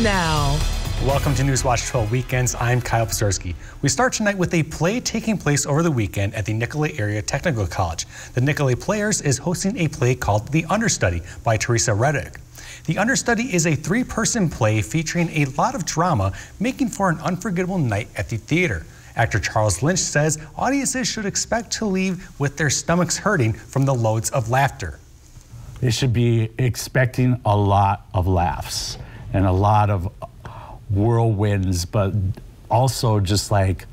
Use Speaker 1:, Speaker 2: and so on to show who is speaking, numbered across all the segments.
Speaker 1: now.
Speaker 2: Welcome to Newswatch 12 Weekends. I'm Kyle Pazorski. We start tonight with a play taking place over the weekend at the Nicolay Area Technical College. The Nicolay Players is hosting a play called The Understudy by Teresa Reddick. The Understudy is a three-person play featuring a lot of drama, making for an unforgettable night at the theater. Actor Charles Lynch says audiences should expect to leave with their stomachs hurting from the loads of laughter.
Speaker 3: They should be expecting a lot of laughs and a lot of whirlwinds, but also just like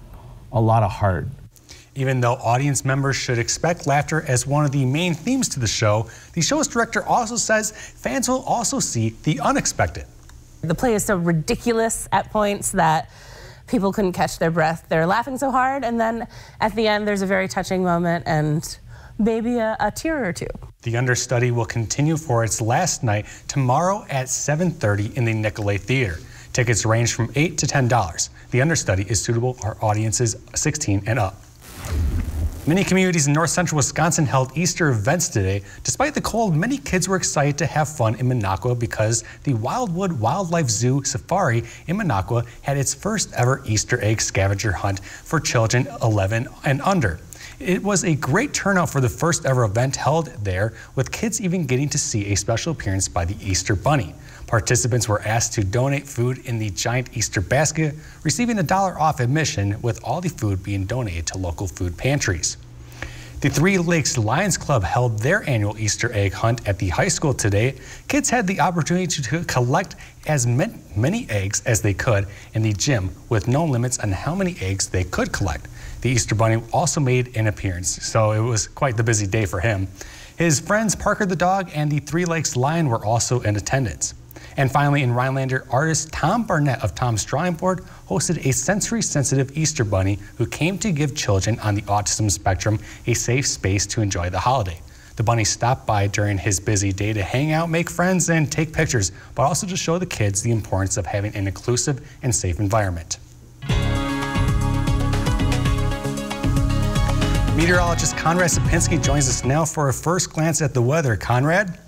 Speaker 3: a lot of heart.
Speaker 2: Even though audience members should expect laughter as one of the main themes to the show's director also says fans will also see the unexpected.
Speaker 1: The play is so ridiculous at points that people couldn't catch their breath. They're laughing so hard, and then at the end there's a very touching moment and maybe a tear or two.
Speaker 2: The Understudy will continue for its last night tomorrow at 7:30 in the Nicolay Theater. Tickets range from $8 to $10. The Understudy is suitable for audiences 16 and up. Many communities in north central Wisconsin held Easter events today. Despite the cold, many kids were excited to have fun in Minocqua because the Wildwood Wildlife Zoo Safari in Minocqua had its first ever Easter egg scavenger hunt for children 11 and under. It was a great turnout for the first ever event held there, with kids even getting to see a special appearance by the Easter Bunny. Participants were asked to donate food in the giant Easter basket, receiving $1 off admission, with all the food being donated to local food pantries. The Three Lakes Lions Club held their annual Easter egg hunt at the high school today. Kids had the opportunity to collect as many eggs as they could in the gym, with no limits on how many eggs they could collect. The Easter Bunny also made an appearance, so it was quite the busy day for him. His friends Parker the dog and the Three Lakes Lion were also in attendance. And finally, in Rhinelander, artist Tom Barnett of Tom's Drawing Board hosted a sensory-sensitive Easter Bunny who came to give children on the autism spectrum a safe space to enjoy the holiday. The bunny stopped by during his busy day to hang out, make friends, and take pictures, but also to show the kids the importance of having an inclusive and safe environment. Meteorologist Conrad Sapinski joins us now for a first glance at the weather. Conrad?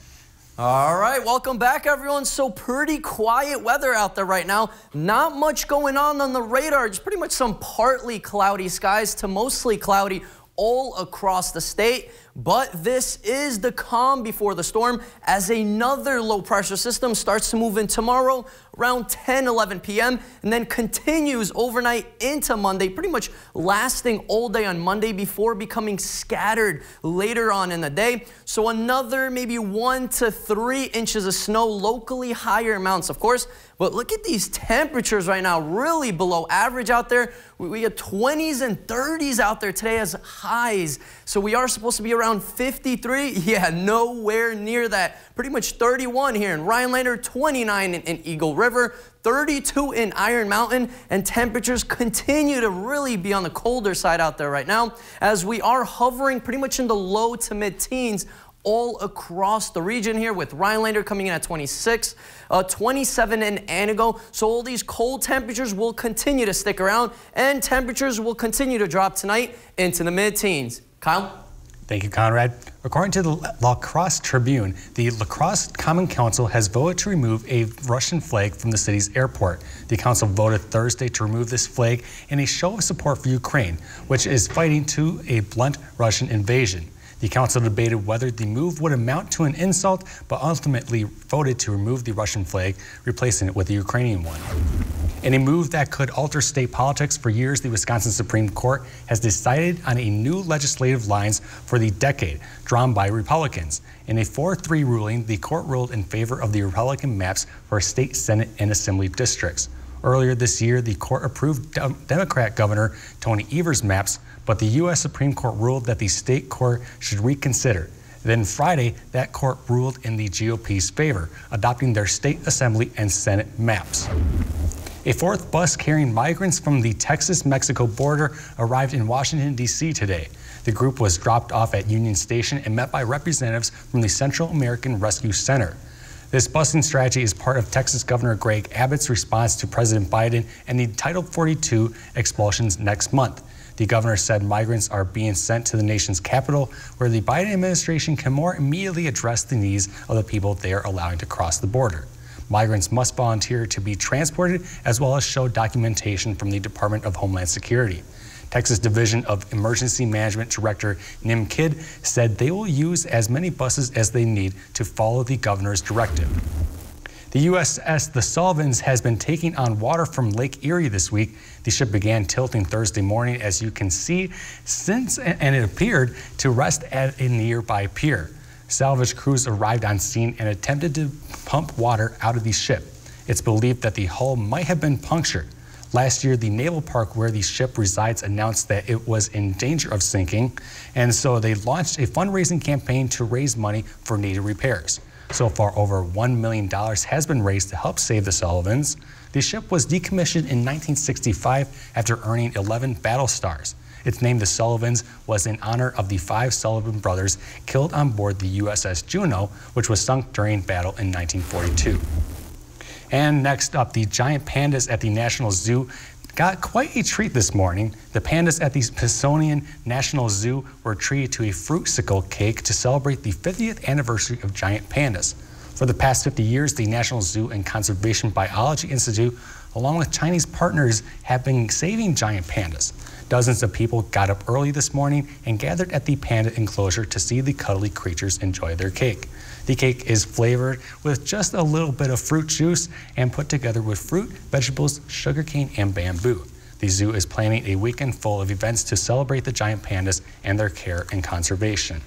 Speaker 4: All right, welcome back, everyone. So pretty quiet weather out there right now. Not much going on the radar. Just pretty much some partly cloudy skies to mostly cloudy all across the state. But this is the calm before the storm as another low pressure system starts to move in tomorrow around 10-11 p.m. and then continues overnight into Monday, pretty much lasting all day on Monday before becoming scattered later on in the day. So another maybe 1 to 3 inches of snow, locally higher amounts, of course. But look at these temperatures right now, really below average out there. We get 20s and 30s out there today as highs. So we are supposed to be around 53. Yeah, nowhere near that. Pretty much 31 here in Rhinelander, 29 in Eagle River, 32 in Iron Mountain, and temperatures continue to really be on the colder side out there right now as we are hovering pretty much in the low to mid-teens all across the region here, with Rhinelander coming in at 26, 27 in Anago. So all these cold temperatures will continue to stick around, and temperatures will continue to drop tonight into the mid-teens. Kyle?
Speaker 2: Thank you, Conrad. According to the La Crosse Tribune, the La Crosse Common Council has voted to remove a Russian flag from the city's airport. The council voted Thursday to remove this flag in a show of support for Ukraine, which is fighting to a blunt Russian invasion. The council debated whether the move would amount to an insult, but ultimately voted to remove the Russian flag, replacing it with the Ukrainian one. In a move that could alter state politics for years, the Wisconsin Supreme Court has decided on a new legislative lines for the decade, drawn by Republicans. In a 4-3 ruling, the court ruled in favor of the Republican maps for state, Senate, and Assembly districts. Earlier this year, the court approved Democrat Governor Tony Evers' maps, but the U.S. Supreme Court ruled that the state court should reconsider. Then Friday, that court ruled in the GOP's favor, adopting their state assembly and Senate maps. A fourth bus carrying migrants from the Texas-Mexico border arrived in Washington, D.C. today. The group was dropped off at Union Station and met by representatives from the Central American Rescue Center. This busing strategy is part of Texas Governor Greg Abbott's response to President Biden and the Title 42 expulsions next month. The governor said migrants are being sent to the nation's capital, where the Biden administration can more immediately address the needs of the people they are allowing to cross the border. Migrants must volunteer to be transported as well as show documentation from the Department of Homeland Security. Texas Division of Emergency Management Director Nim Kidd said they will use as many buses as they need to follow the governor's directive. The USS The Sullivans has been taking on water from Lake Erie this week. The ship began tilting Thursday morning, as you can see, and it appeared to rest at a nearby pier. Salvage crews arrived on scene and attempted to pump water out of the ship. It's believed that the hull might have been punctured. Last year, the naval park where the ship resides announced that it was in danger of sinking, and so they launched a fundraising campaign to raise money for needed repairs. So far, over $1 million has been raised to help save the Sullivans. The ship was decommissioned in 1965 after earning 11 battle stars. Its name, the Sullivans, was in honor of the 5 Sullivan brothers killed on board the USS Juneau, which was sunk during battle in 1942. And next up, the giant pandas at the National Zoo got quite a treat this morning. The pandas at the Smithsonian National Zoo were treated to a fruitsicle cake to celebrate the 50th anniversary of giant pandas. For the past 50 years, the National Zoo and Conservation Biology Institute, along with Chinese partners, have been saving giant pandas. Dozens of people got up early this morning and gathered at the panda enclosure to see the cuddly creatures enjoy their cake. The cake is flavored with just a little bit of fruit juice and put together with fruit, vegetables, sugarcane, and bamboo. The zoo is planning a weekend full of events to celebrate the giant pandas and their care and conservation.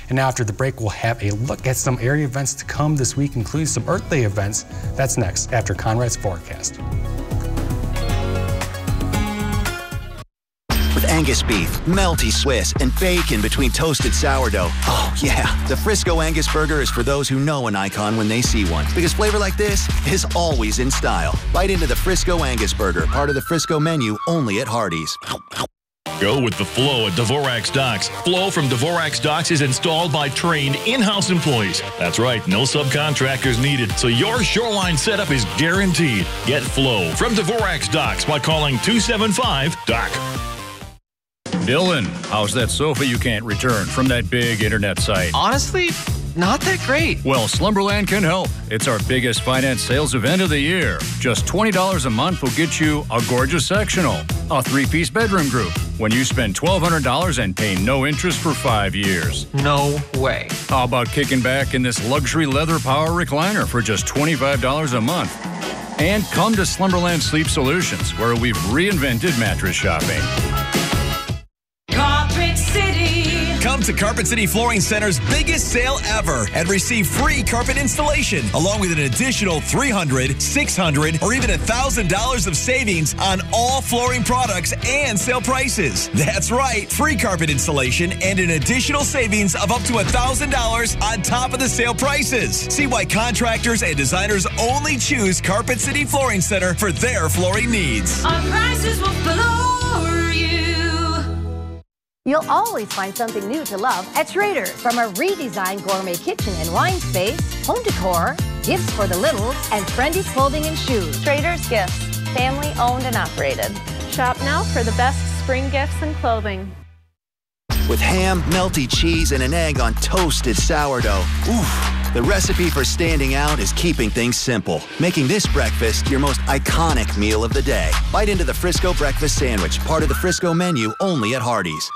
Speaker 2: And now after the break, we'll have a look at some area events to come this week, including some Earth Day events. That's next after Conrad's forecast.
Speaker 5: Angus beef, melty Swiss, and bacon between toasted sourdough. Oh, yeah. The Frisco Angus Burger is for those who know an icon when they see one. Because flavor like this is always in style. Bite into the Frisco Angus Burger, part of the Frisco menu, only at Hardee's.
Speaker 6: Go with the flow at Dvorak's Docks. Flow from Dvorak's Docks is installed by trained in-house employees. That's right, no subcontractors needed, so your shoreline setup is guaranteed. Get flow from Dvorak's Docks by calling 275-DOC.
Speaker 7: Dylan, how's that sofa you can't return from that big internet site?
Speaker 8: Honestly, not that great.
Speaker 7: Well, Slumberland can help. It's our biggest finance sales event of the year. Just $20 a month will get you a gorgeous sectional, a 3-piece bedroom group, when you spend $1,200 and pay no interest for 5 years.
Speaker 8: No way.
Speaker 7: How about kicking back in this luxury leather power recliner for just $25 a month? And come to Slumberland Sleep Solutions, where we've reinvented mattress shopping.
Speaker 9: Come to Carpet City Flooring Center's biggest sale ever and receive free carpet installation, along with an additional $300, $600, or even $1,000 of savings on all flooring products and sale prices. That's right, free carpet installation and an additional savings of up to $1,000 on top of the sale prices. See why contractors and designers only choose Carpet City Flooring Center for their flooring needs.
Speaker 10: Our prices will floor you.
Speaker 11: You'll always find something new to love at Schrader's. From a redesigned gourmet kitchen and wine space, home decor, gifts for the littles, and trendy clothing and shoes.
Speaker 12: Schrader's Gifts, family owned and operated. Shop now for the best spring gifts and clothing.
Speaker 5: With ham, melty cheese, and an egg on toasted sourdough. Oof. The recipe for standing out is keeping things simple, making this breakfast your most iconic meal of the day. Bite into the Frisco Breakfast Sandwich, part of the Frisco menu, only at Hardee's.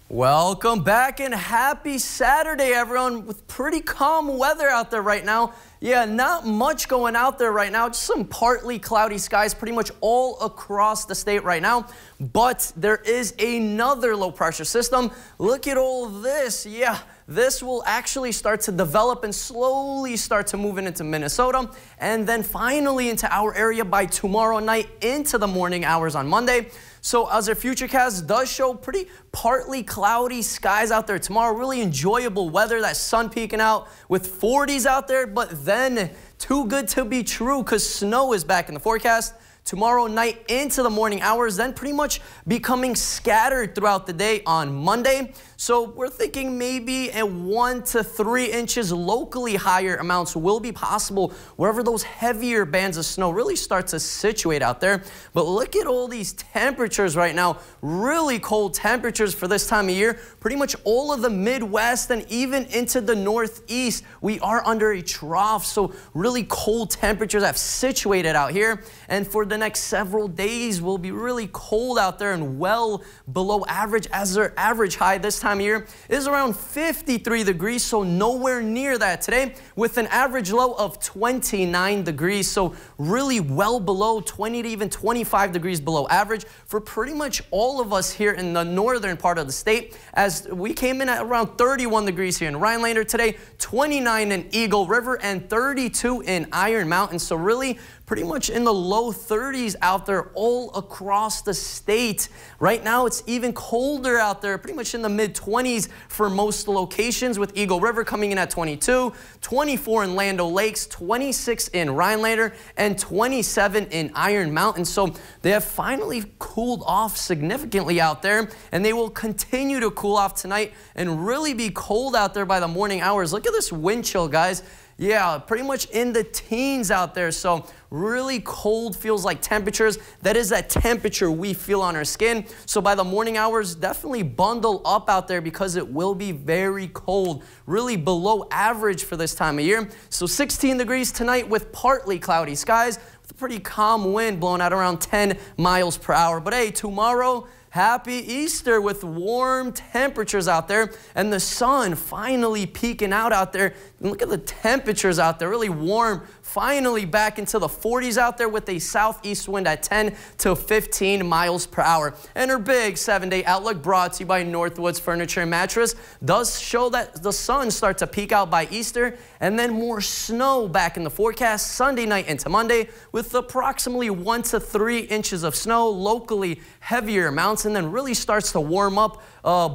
Speaker 4: Welcome back and happy Saturday, everyone. With pretty calm weather out there right now. Yeah, not much going out there right now. Just some partly cloudy skies pretty much all across the state right now. But there is another low pressure system. Look at all this. Yeah, this will actually start to develop and slowly start to move into Minnesota. And then finally into our area by tomorrow night into the morning hours on Monday. So as our futurecast does show pretty partly cloudy skies out there tomorrow, really enjoyable weather, that sun peeking out with 40s out there, but then too good to be true because snow is back in the forecast. tomorrow night into the morning hours, then pretty much becoming scattered throughout the day on Monday. So we're thinking maybe a 1 to 3 inches locally higher amounts will be possible wherever those heavier bands of snow really start to situate out there. But look at all these temperatures right now, really cold temperatures for this time of year. Pretty much all of the Midwest and even into the Northeast, we are under a trough. So really cold temperatures have situated out here. And for the next several days, will be really cold out there and well below average, as their average high this time of year is around 53 degrees, so nowhere near that today, with an average low of 29 degrees, so really well below 20 to even 25 degrees below average for pretty much all of us here in the northern part of the state, as we came in at around 31 degrees here in Rhinelander today, 29 in Eagle River, and 32 in Iron Mountain. So really pretty much in the low 30s out there all across the state. Right now it's even colder out there, pretty much in the mid-20s for most locations, with Eagle River coming in at 22, 24 in Land O'Lakes, 26 in Rhinelander, and 27 in Iron Mountain. So they have finally cooled off significantly out there, and they will continue to cool off tonight and really be cold out there by the morning hours. Look at this wind chill, guys. Yeah, pretty much in the teens out there. So really cold feels like temperatures. That is that temperature we feel on our skin. So by the morning hours, definitely bundle up out there because it will be very cold, really below average for this time of year. So 16 degrees tonight with partly cloudy skies, with a pretty calm wind blowing at around 10 miles per hour. But hey, tomorrow, happy Easter with warm temperatures out there and the sun finally peeking out there. And look at the temperatures out there, really warm, finally back into the 40s out there with a southeast wind at 10 to 15 miles per hour. And our big 7-day outlook brought to you by Northwoods Furniture and Mattress does show that the sun starts to peak out by Easter, and then more snow back in the forecast Sunday night into Monday with approximately 1 to 3 inches of snow, locally heavier amounts, and then really starts to warm up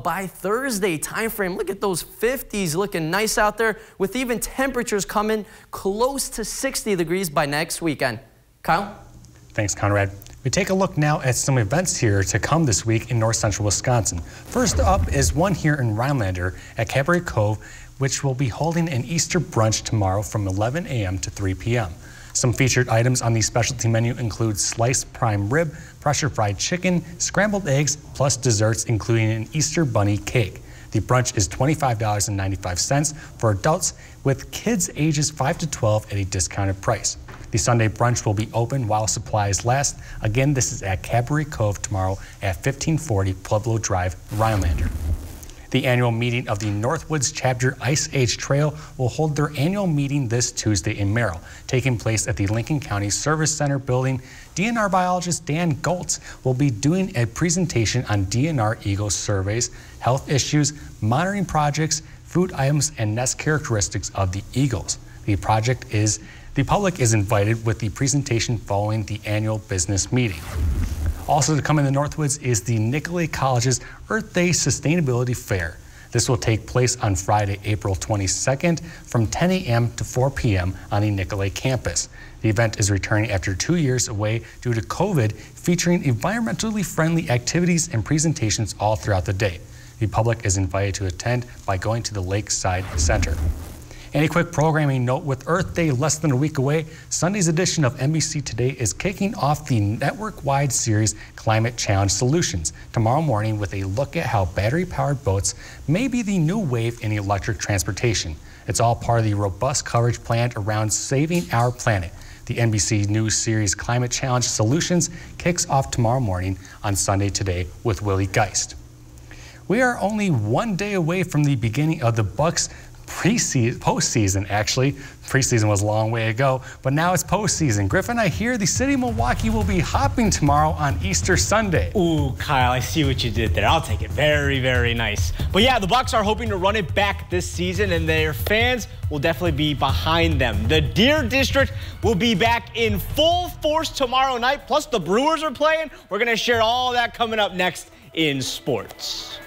Speaker 4: by Thursday time frame. Look at those 50s looking nice out there, with even temperatures coming close to 60 degrees by next weekend. Kyle?
Speaker 2: Thanks, Conrad. We take a look now at some events here to come this week in north central Wisconsin. First up is one here in Rhinelander at Cabaret Cove, which will be holding an Easter brunch tomorrow from 11 a.m. to 3 p.m. Some featured items on the specialty menu include sliced prime rib, pressure fried chicken, scrambled eggs, plus desserts including an Easter bunny cake. The brunch is $25.95 for adults, with kids ages 5 to 12 at a discounted price. The Sunday brunch will be open while supplies last. Again, this is at Cabaret Cove tomorrow at 1540 Pueblo Drive, Rhinelander. The annual meeting of the Northwoods Chapter Ice Age Trail will hold their annual meeting this Tuesday in Merrill, taking place at the Lincoln County Service Center building. DNR biologist Dan Goltz will be doing a presentation on DNR Eagle surveys, health issues, monitoring projects, food items, and nest characteristics of the eagles. The public is invited, with the presentation following the annual business meeting. Also to come in the Northwoods is the Nicolet College's Earth Day Sustainability Fair. This will take place on Friday, April 22nd from 10 a.m. to 4 p.m. on the Nicolet campus. The event is returning after 2 years away due to COVID, featuring environmentally friendly activities and presentations all throughout the day. The public is invited to attend by going to the Lakeside Center. And a quick programming note: with Earth Day less than a week away, Sunday's edition of NBC Today is kicking off the network-wide series Climate Challenge Solutions tomorrow morning, with a look at how battery-powered boats may be the new wave in electric transportation. It's all part of the robust coverage planned around saving our planet. The NBC News series Climate Challenge Solutions kicks off tomorrow morning on Sunday Today with Willie Geist. We are only 1 day away from the beginning of the Bucks postseason, actually. Preseason was a long way ago, but now it's postseason. Griffin, I hear the city of Milwaukee will be hopping tomorrow on Easter Sunday.
Speaker 13: Ooh, Kyle, I see what you did there. I'll take it. Very, very nice. But yeah, the Bucks are hoping to run it back this season, and their fans will definitely be behind them. The Deer District will be back in full force tomorrow night, plus the Brewers are playing. We're going to share all that coming up next in sports.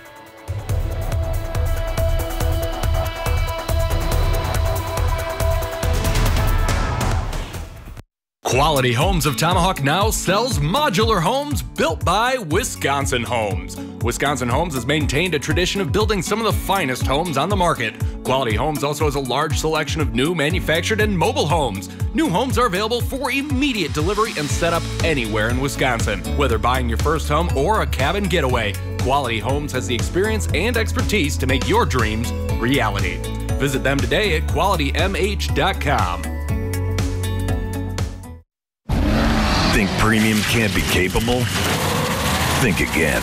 Speaker 14: Quality Homes of Tomahawk now sells modular homes built by Wisconsin Homes. Wisconsin Homes has maintained a tradition of building some of the finest homes on the market. Quality Homes also has a large selection of new manufactured and mobile homes. New homes are available for immediate delivery and set up anywhere in Wisconsin. Whether buying your first home or a cabin getaway, Quality Homes has the experience and expertise to make your dreams reality. Visit them today at QualityMH.com.
Speaker 9: Think premium can't be capable? Think again.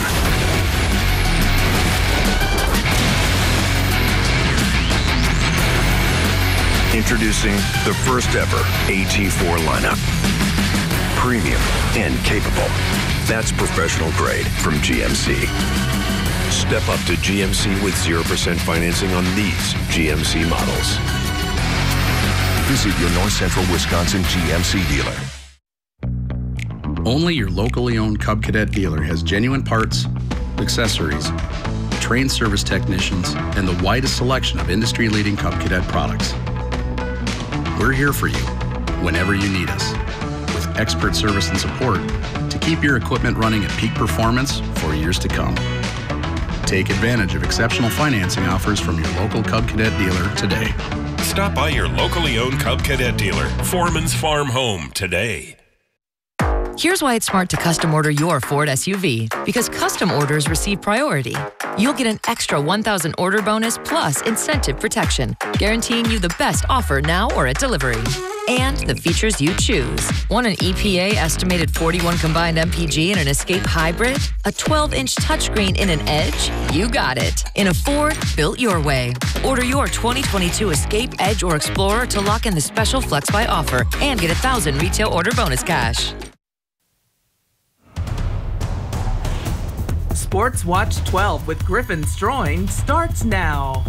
Speaker 9: Introducing the first ever AT4 lineup. Premium and capable. That's professional grade from GMC. Step up to GMC with 0% financing on these GMC models. Visit your North Central Wisconsin GMC dealer.
Speaker 15: Only your locally owned Cub Cadet dealer has genuine parts, accessories, trained service technicians, and the widest selection of industry-leading Cub Cadet products. We're here for you whenever you need us, with expert service and support to keep your equipment running at peak performance for years to come. Take advantage of exceptional financing offers from your local Cub Cadet dealer today.
Speaker 16: Stop by your locally owned Cub Cadet dealer, Foreman's Farm Home, today.
Speaker 17: Here's why it's smart to custom order your Ford SUV, because custom orders receive priority. You'll get an extra 1,000 order bonus plus incentive protection, guaranteeing you the best offer now or at delivery. And the features you choose. Want an EPA estimated 41 combined MPG in an Escape Hybrid? A 12-inch touchscreen in an Edge? You got it. In a Ford built your way. Order your 2022 Escape, Edge, or Explorer to lock in the special Flex Buy offer and get 1,000 retail order bonus cash.
Speaker 18: Sports Watch 12 with Griffin Stroing starts now.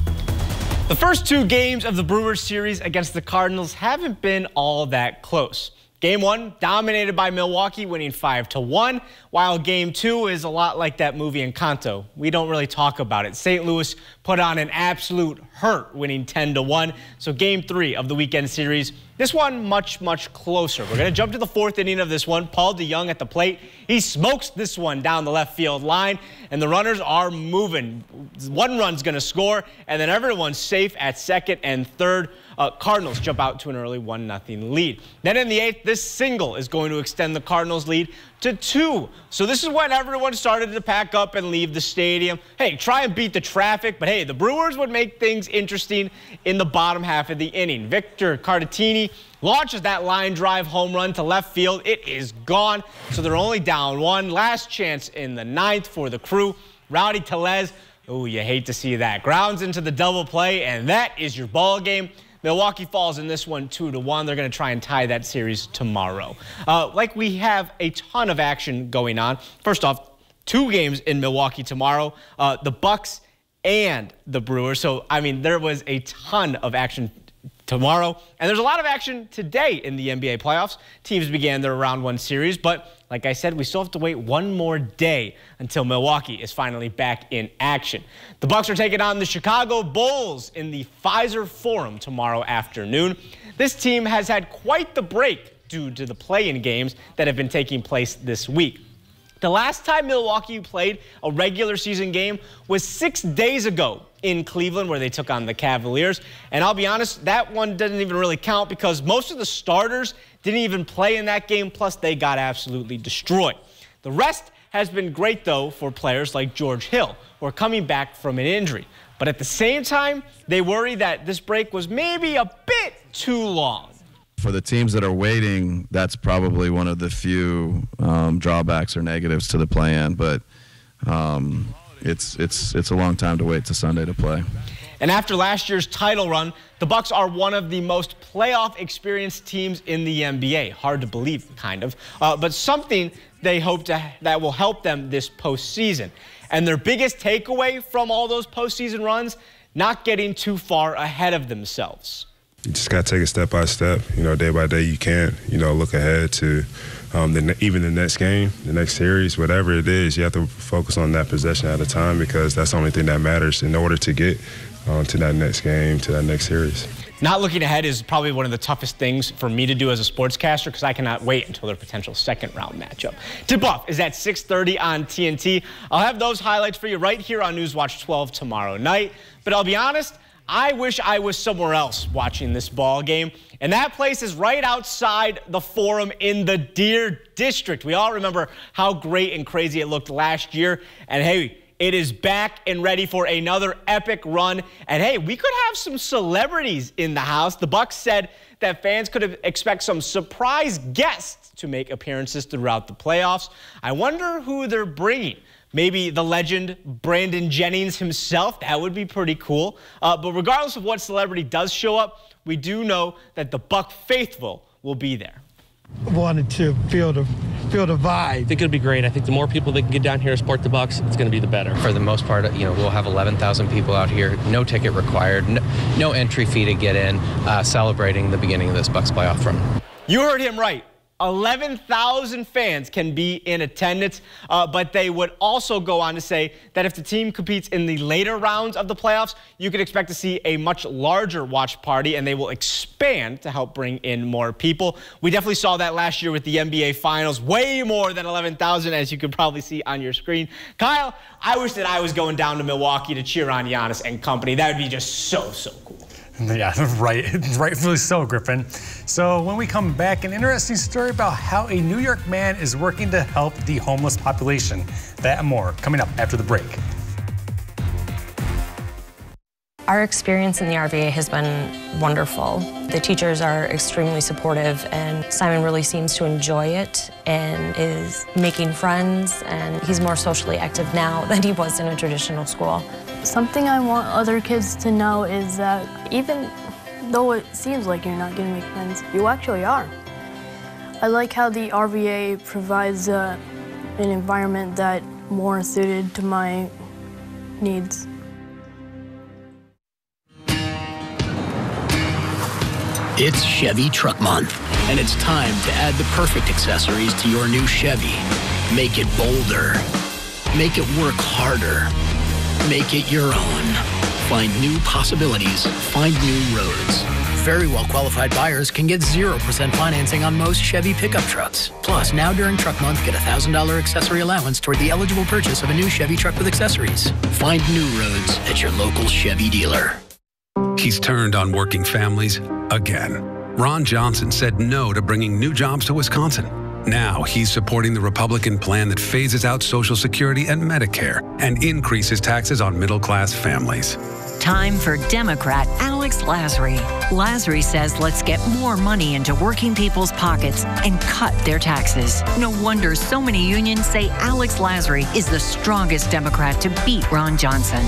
Speaker 13: The first two games of the Brewers series against the Cardinals haven't been all that close. Game 1 dominated by Milwaukee, winning 5-1, while Game 2 is a lot like that movie Encanto. We don't really talk about it. St. Louis put on an absolute hurt, winning 10-1. So Game 3 of the weekend series, this one much, much closer. We're going to jump to the fourth inning of this one. Paul DeJong at the plate. He smokes this one down the left field line, and the runners are moving. One run's going to score, and then everyone's safe at second and third. Cardinals jump out to an early 1-0 lead. Then in the eighth, this single is going to extend the Cardinals' lead to 2. So this is when everyone started to pack up and leave the stadium. Hey, try and beat the traffic, but hey, the Brewers would make things interesting in the bottom half of the inning. Victor Cartatini launches that line drive home run to left field. It is gone, so they're only down 1. Last chance in the ninth for the Crew. Rowdy Tellez, oh, you hate to see that, grounds into the double play, and that is your ball game. Milwaukee falls in this one 2-1. They're going to try and tie that series tomorrow. Like we have a ton of action going on. First off, 2 games in Milwaukee tomorrow, the Bucks and the Brewers. So, I mean, there was a ton of action tomorrow. And there's a lot of action today in the NBA playoffs. Teams began their round 1 series, but like I said, we still have to wait one more day until Milwaukee is finally back in action. The Bucks are taking on the Chicago Bulls in the Pfizer Forum tomorrow afternoon. This team has had quite the break due to the play-in games that have been taking place this week. The last time Milwaukee played a regular season game was 6 days ago in Cleveland, where they took on the Cavaliers. And I'll be honest, that one doesn't even really count because most of the starters didn't even play in that game, plus they got absolutely destroyed. The rest has been great, though, for players like George Hill, who are coming back from an injury. But at the same time, they worry that this break was maybe a bit too long.
Speaker 19: For the teams that are waiting, that's probably one of the few drawbacks or negatives to the play-in, but it's a long time to wait to Sunday to play.
Speaker 13: And after last year's title run, the Bucks are one of the most playoff experienced teams in the NBA. Hard to believe, kind of, but something they hope that will help them this postseason. And their biggest takeaway from all those postseason runs, not getting too far ahead of themselves.
Speaker 20: You just got to take it step by step. You know, day by day you can't, look ahead to even the next game, the next series, whatever it is. You have to focus on that possession at a time because that's the only thing that matters in order to get to that next game, to that next series.
Speaker 13: Not looking ahead is probably one of the toughest things for me to do as a sportscaster because I cannot wait until their potential second-round matchup. Tip-off is at 6:30 on TNT. I'll have those highlights for you right here on Newswatch 12 tomorrow night. But I'll be honest, I wish I was somewhere else watching this ball game. And that place is right outside the Forum in the Deer District. We all remember how great and crazy it looked last year. And hey, it is back and ready for another epic run. And hey, we could have some celebrities in the house. The Bucs said that fans could expect some surprise guests to make appearances throughout the playoffs. I wonder who they're bringing. Maybe the legend Brandon Jennings himself. That would be pretty cool. But regardless of what celebrity does show up, we do know that the Buck faithful will be there.
Speaker 21: Wanted to feel the vibe.
Speaker 8: I think it'll be great. I think the more people that can get down here to support the Bucs, it's going to be the better. For the most part, we'll have 11,000 people out here. No ticket required. No entry fee to get in. Celebrating the beginning of this Bucs playoff run.
Speaker 13: You heard him right. 11,000 fans can be in attendance, but they would also go on to say that if the team competes in the later rounds of the playoffs, you can expect to see a much larger watch party, and they will expand to help bring in more people. We definitely saw that last year with the NBA Finals, way more than 11,000, as you can probably see on your screen. Kyle, I wish that I was going down to Milwaukee to cheer on Giannis and company. That would be just so cool.
Speaker 2: Yeah, rightfully so, Griffin. So when we come back, an interesting story about how a New York man is working to help the homeless population. That and more coming up after the break.
Speaker 22: Our experience in the RVA has been wonderful. The teachers are extremely supportive, and Simon really seems to enjoy it and is making friends, and he's more socially active now than he was in a traditional school.
Speaker 23: Something I want other kids to know is that even though it seems like you're not going to make friends, you actually are. I like how the RVA provides an environment that more suited to my needs.
Speaker 24: It's Chevy Truck Month, and it's time to add the perfect accessories to your new Chevy. Make it bolder. Make it work harder. Make it your own. Find new possibilities. Find new roads. Very well-qualified buyers can get 0% financing on most Chevy pickup trucks. Plus, now during Truck Month, get a $1,000 accessory allowance toward the eligible purchase of a new Chevy truck with accessories. Find new roads at your local Chevy dealer.
Speaker 25: He's turned on working families again. Ron Johnson said no to bringing new jobs to Wisconsin. Now he's supporting the Republican plan that phases out Social Security and Medicare and increases taxes on middle-class families.
Speaker 26: Time for Democrat Alex Lasry. Lasry says let's get more money into working people's pockets and cut their taxes. No wonder so many unions say Alex Lasry is the strongest Democrat to beat Ron Johnson.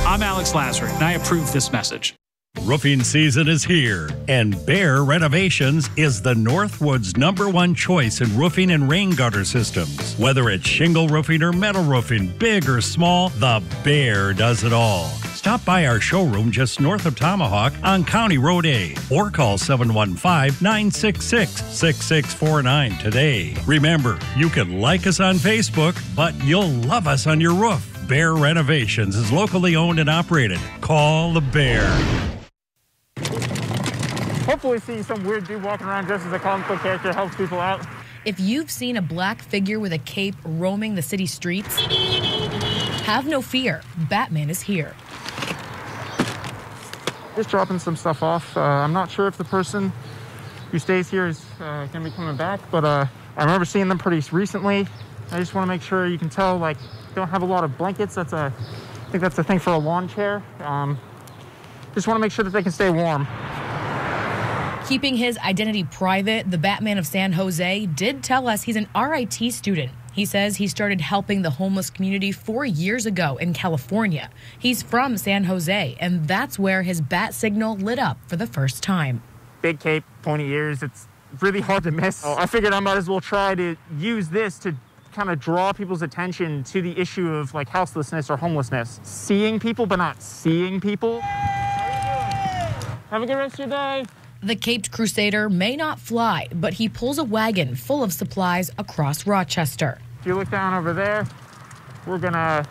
Speaker 27: I'm Alex Lasry, and I approve this message.
Speaker 28: Roofing season is here, and Bear Renovations is the Northwood's #1 choice in roofing and rain gutter systems. Whether it's shingle roofing or metal roofing, big or small, the Bear does it all. Stop by our showroom just north of Tomahawk on County Road A or call 715-966-6649 today. Remember, you can like us on Facebook, but you'll love us on your roof. Bear Renovations is locally owned and operated. Call the Bear.
Speaker 29: Hopefully see some weird dude walking around dressed as a comic book character helps people out.
Speaker 30: If you've seen a black figure with a cape roaming the city streets, have no fear. Batman is here.
Speaker 29: Just dropping some stuff off. I'm not sure if the person who stays here is going to be coming back, but I remember seeing them pretty recently. I just want to make sure you can tell, like, don't have a lot of blankets. I think that's the thing for a lawn chair. Just want to make sure that they can stay warm.
Speaker 30: Keeping his identity private, the Batman of San Jose did tell us he's an RIT student. He says he started helping the homeless community 4 years ago in California. He's from San Jose, and that's where his bat signal lit up for the first time.
Speaker 29: Big cape, pointy ears, it's really hard to miss. I figured I might as well try to use this to kind of draw people's attention to the issue of like houselessness or homelessness. Seeing people, but not seeing people. Have a good rest of your day.
Speaker 30: The Caped Crusader may not fly, but he pulls a wagon full of supplies across Rochester.
Speaker 29: If you look down over there, we're gonna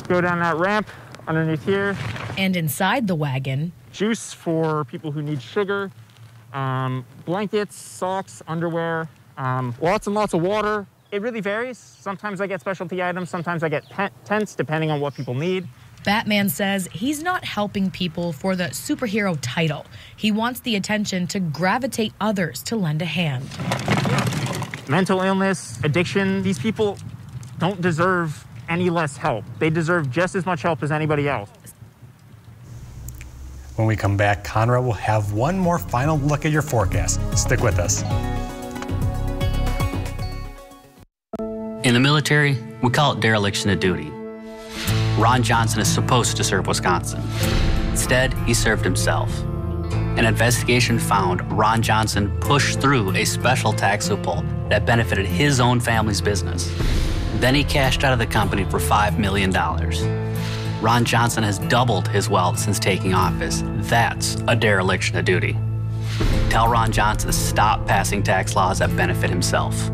Speaker 29: go down that ramp underneath here.
Speaker 30: And inside the wagon,
Speaker 29: juice for people who need sugar, blankets, socks, underwear, lots and lots of water. It really varies. Sometimes I get specialty items, sometimes I get tents, depending on what people need.
Speaker 30: Batman says he's not helping people for the superhero title. He wants the attention to gravitate others to lend a hand.
Speaker 29: Mental illness, addiction, these people don't deserve any less help. They deserve just as much help as anybody else.
Speaker 2: When we come back, Conrad will have one more final look at your forecast. Stick with us.
Speaker 1: In the military, we call it dereliction of duty. Ron Johnson is supposed to serve Wisconsin. Instead, he served himself. An investigation found Ron Johnson pushed through a special tax loophole that benefited his own family's business. Then he cashed out of the company for $5 million. Ron Johnson has doubled his wealth since taking office. That's a dereliction of duty. Tell Ron Johnson to stop passing tax laws that benefit himself.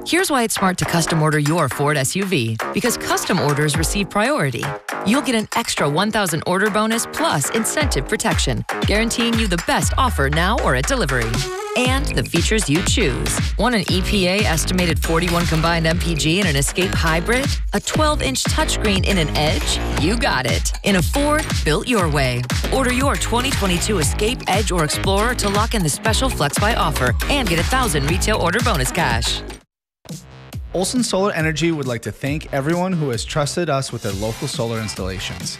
Speaker 17: Here's why it's smart to custom order your Ford SUV, because custom orders receive priority. You'll get an extra 1,000 order bonus plus incentive protection, guaranteeing you the best offer now or at delivery. And the features you choose. Want an EPA estimated 41 combined MPG in an Escape Hybrid? A 12-inch touchscreen in an Edge? You got it. In a Ford, built your way. Order your 2022 Escape, Edge, or Explorer to lock in the special FlexBuy offer and get 1,000 retail order bonus cash.
Speaker 3: Olson Solar Energy would like to thank everyone who has trusted us with their local solar installations.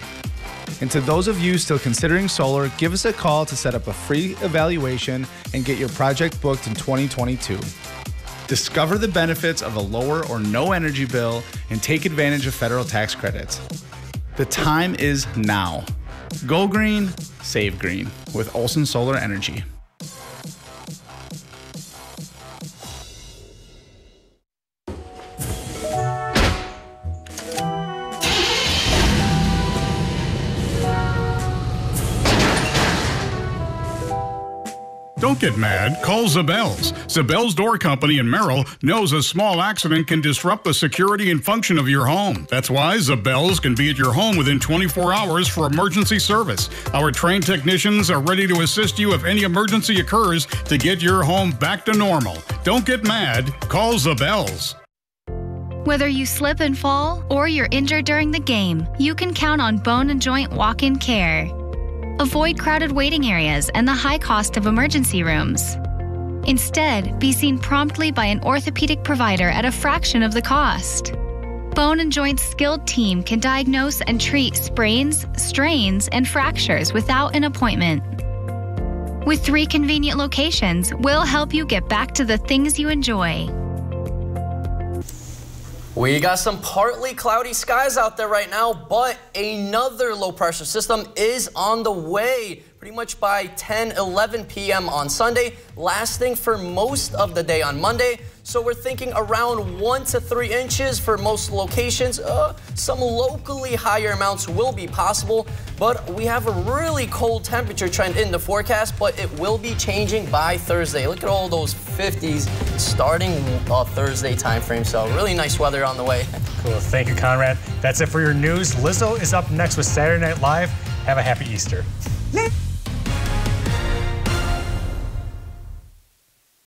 Speaker 3: And to those of you still considering solar, give us a call to set up a free evaluation and get your project booked in 2022. Discover the benefits of a lower or no energy bill and take advantage of federal tax credits. The time is now. Go green, save green with Olson Solar Energy.
Speaker 4: Don't get mad. Call Zabels. Zabels Door Company in Merrill knows a small accident can disrupt the security and function of your home. That's why Zabels can be at your home within 24 hours for emergency service. Our trained technicians are ready to assist you if any emergency occurs to get your home back to normal. Don't get mad. Call Zabels.
Speaker 5: Whether you slip and fall or you're injured during the game, you can count on Bone and Joint Walk-In Care. Avoid crowded waiting areas and the high cost of emergency rooms. Instead, be seen promptly by an orthopedic provider at a fraction of the cost. Bone and Joint's skilled team can diagnose and treat sprains, strains, and fractures without an appointment. With 3 convenient locations, we'll help you get back to the things you enjoy.
Speaker 6: We got some partly cloudy skies out there right now, but another low pressure system is on the way pretty much by 10, 11 p.m. on Sunday, lasting for most of the day on Monday. So we're thinking around 1 to 3 inches for most locations. Some locally higher amounts will be possible, but we have a really cold temperature trend in the forecast, but it will be changing by Thursday. Look at all those 50s starting Thursday time frame. So really nice weather on the way.
Speaker 2: Cool. Thank you, Conrad. That's it for your news. Lizzo is up next with Saturday Night Live. Have a happy Easter.